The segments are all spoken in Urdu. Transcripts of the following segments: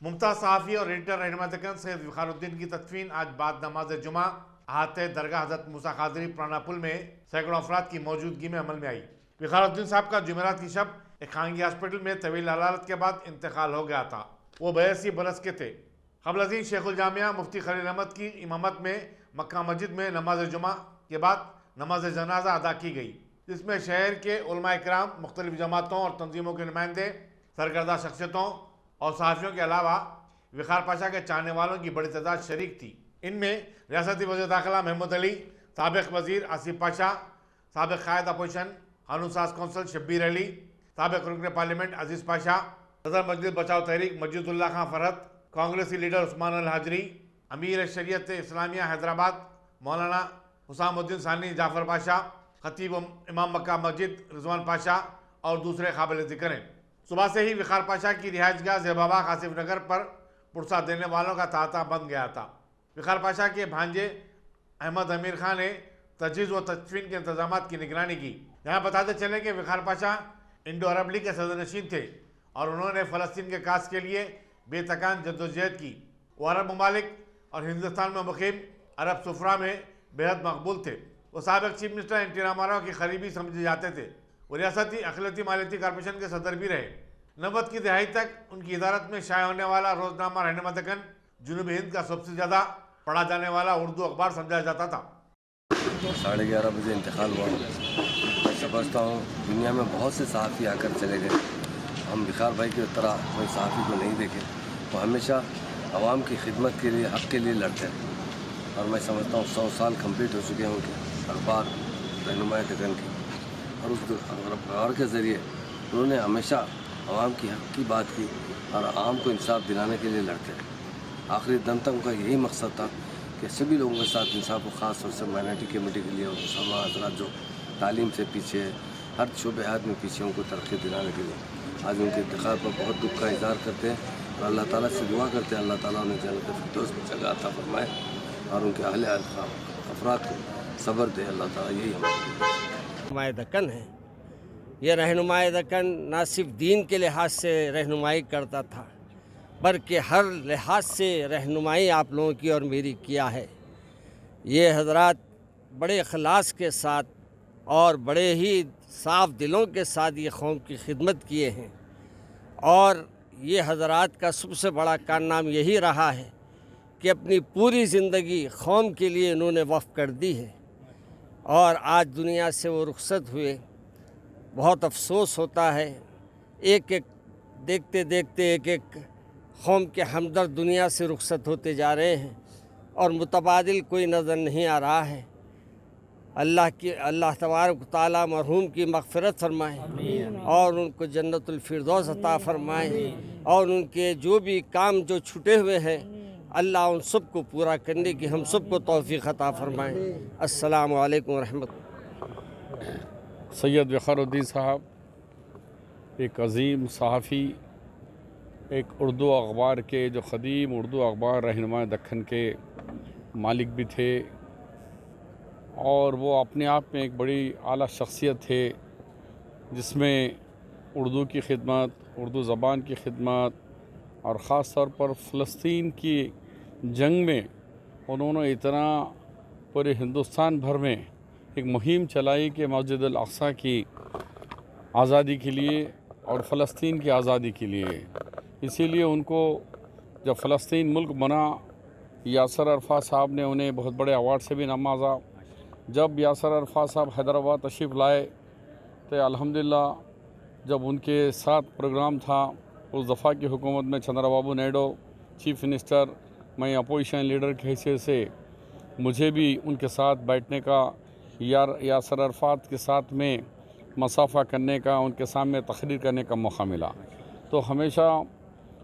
ممتاز صحافی اور ایڈیٹر رہنما دکن سید وقار الدین کی تدفین آج بعد نماز جمعہ احاطہ درگاہ حضرت موسیٰ خاضری پرانا پل میں سینکڑوں افراد کی موجودگی میں عمل میں آئی۔ وقار الدین صاحب کا جمعرات کی شب ایک خانگی ہاسپٹل میں طویل علالت کے بعد انتقال ہو گیا تھا۔ وہ 82 برس کے تھے۔ قبل ازیں شیخ الجامعہ مفتی خلیل احمد کی امامت میں مکہ مسجد میں نماز جمعہ کے بعد نماز جنازہ ادا کی گئی، جس میں شہر کے علماء کرام، مختلف جماعتوں اور تنظیموں کے نمائندے، سرکردہ شخصیتوں اور صحافیوں کے علاوہ وقار پاشا کے چاہنے والوں کی بڑی تعداد شریک تھی۔ ان میں ریاستی وزیر داخلہ محمود علی، سابق وزیر آصف پاشا، سابق قائد اپوزیشن قانون ساز کونسل شبیر علی، سابق رکن پارلیمنٹ عزیز پاشا، صدر مجلس بچاؤ تحریک مسجد اللہ خان فرحت، کانگریسی لیڈر عثمان الحاجری، امیر شریعت اسلامیہ حیدرآباد مولانا حسام الدین ثانی جعفر پاشا، خطیب امام مکہ مسجد رضوان پاشا اور دوسرے قابل ذکر ہیں۔ صبح سے ہی وقار پاشا کی رہائش گاہ زیباباغ آصف نگر پر پرسہ دینے والوں کا تانتا بن گیا تھا۔ وقار پاشا کے بھانجے احمد امیر خان نے تجہیز و تدفین کے انتظامات کی نگرانی کی۔ یہاں بتاتے چلیں کہ وقار پاشا انڈو عرب لیگ کے صدر نشین تھے اور انہوں نے فلسطین کے کاس کے لیے بے تکان جدوجہد کی۔ وہ عرب ممالک اور ہندوستان میں مقیم عرب سفراء میں بےحد مقبول تھے۔ وہ سابق چیف منسٹر این ٹی رامارو کی قریبی سمجھے جاتے تھے۔ وہ ریاستی اقلیتی مالیاتی کارپوریشن کے صدر بھی رہے۔ 90 کی دہائی تک ان کی ادارت میں شائع ہونے والا روزنامہ رہنما دکن جنوبی ہند کا سب سے زیادہ پڑھا جانے والا اردو اخبار سمجھا جاتا تھا۔ 11:30 بجے انتقال ہوا۔ میں سمجھتا ہوں دنیا میں بہت سے صحافی آ کر چلے گئے، ہم وقار بھائی کی طرح کوئی صحافی کو نہیں دیکھے۔ وہ ہمیشہ عوام کی خدمت کے لیے، حق کے لیے لڑتے ہیں، اور میں سمجھتا ہوں 100 سال کمپلیٹ ہو چکے ہیں ان کے اخبار رہنمائے دکن کے، اور اس اخبار کے ذریعے انہوں نے ہمیشہ عوام کی حق کی بات کی اور عوام کو انصاف دلانے کے لیے لڑتے ہیں۔ آخری دم تک ان کا یہی مقصد تھا کہ سبھی لوگوں کے ساتھ انصاف و خاص طور سے مائنورٹی کمیونٹی کے لیے اور مسلمان حضرات جو تعلیم سے پیچھے ہے، ہر شعبے حیات میں پیچھے ان کو ترقی دلانے کے لیے آج ان کے انتقال پر بہت دکھ کا اظہار کرتے ہیں، اور اللہ تعالیٰ سے دعا کرتے ہیں اللہ تعالیٰ انہیں جنت الفردوس میں جگہ عطا فرمائے اور ان کے اہل افراد کو صبر دے اللہ تعالیٰ، یہی رہنمائے دکن ہے۔ یہ رہنمائے دکن نہ صرف دین کے لحاظ سے رہنمائی کرتا تھا، بلکہ ہر لحاظ سے رہنمائی آپ لوگوں کی اور میری کیا ہے۔ یہ حضرات بڑے اخلاص کے ساتھ اور بڑے ہی صاف دلوں کے ساتھ یہ قوم کی خدمت کیے ہیں، اور یہ حضرات کا سب سے بڑا کارنام یہی رہا ہے کہ اپنی پوری زندگی قوم کے لیے انہوں نے وقف کر دی ہے، اور آج دنیا سے وہ رخصت ہوئے۔ بہت افسوس ہوتا ہے، ایک ایک دیکھتے دیکھتے ایک ایک قوم کے ہمدرد دنیا سے رخصت ہوتے جا رہے ہیں، اور متبادل کوئی نظر نہیں آ رہا ہے۔ اللہ تبارک و تعالیٰ مرحوم کی مغفرت فرمائے اور ان کو جنت الفردوس عطا فرمائے، اور ان کے جو بھی کام جو چھٹے ہوئے ہیں اللہ ان سب کو پورا کرنے کی ہم سب کو توفیق عطا فرمائے۔ السلام علیکم ورحمۃ اللہ۔ سید وقار الدین صاحب ایک عظیم صحافی، ایک اردو اخبار کے جو قدیم اردو اخبار رہنمائے دکن کے مالک بھی تھے، اور وہ اپنے آپ میں ایک بڑی اعلیٰ شخصیت تھے، جس میں اردو کی خدمت، اردو زبان کی خدمت، اور خاص طور پر فلسطین کی جنگ میں انہوں نے اتنا پورے ہندوستان بھر میں ایک مہم چلائی کہ مسجد الاقصیٰ کی آزادی کے لیے اور فلسطین کی آزادی کے لیے۔ اسی لیے ان کو جب فلسطین ملک بنا، یاسر عرفات صاحب نے انہیں بہت بڑے ایوارڈ سے بھی نوازا۔ جب یاسر عرفات صاحب حیدرآباد تشریف لائے تو الحمدللہ جب ان کے ساتھ پروگرام تھا اس دفعہ کی حکومت میں، چندرا بابو نائیڈو چیف منسٹر، میں اپوزیشن لیڈر کی حیثیت سے مجھے بھی ان کے ساتھ بیٹھنے کا، یاسر عرفات کے ساتھ میں مصافحہ کرنے کا، ان کے سامنے تقریر کرنے کا موقع ملا۔ تو ہمیشہ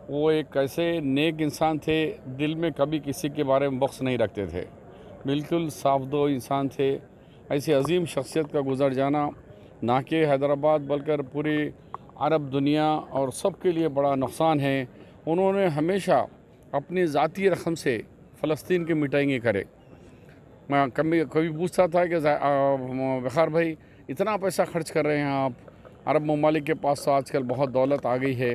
وہ ایک ایسے نیک انسان تھے، دل میں کبھی کسی کے بارے میں بغض نہیں رکھتے تھے، بالکل صاف دو انسان تھے۔ ایسی عظیم شخصیت کا گزر جانا نہ کہ حیدرآباد بلکہ پوری عرب دنیا اور سب کے لیے بڑا نقصان ہے۔ انہوں نے ہمیشہ اپنی ذاتی رقم سے فلسطین کی میٹنگیں کرے۔ میں کبھی پوچھتا تھا کہ وقار بھائی اتنا پیسہ خرچ کر رہے ہیں آپ، عرب ممالک کے پاس تو آج کل بہت دولت آ گئی ہے،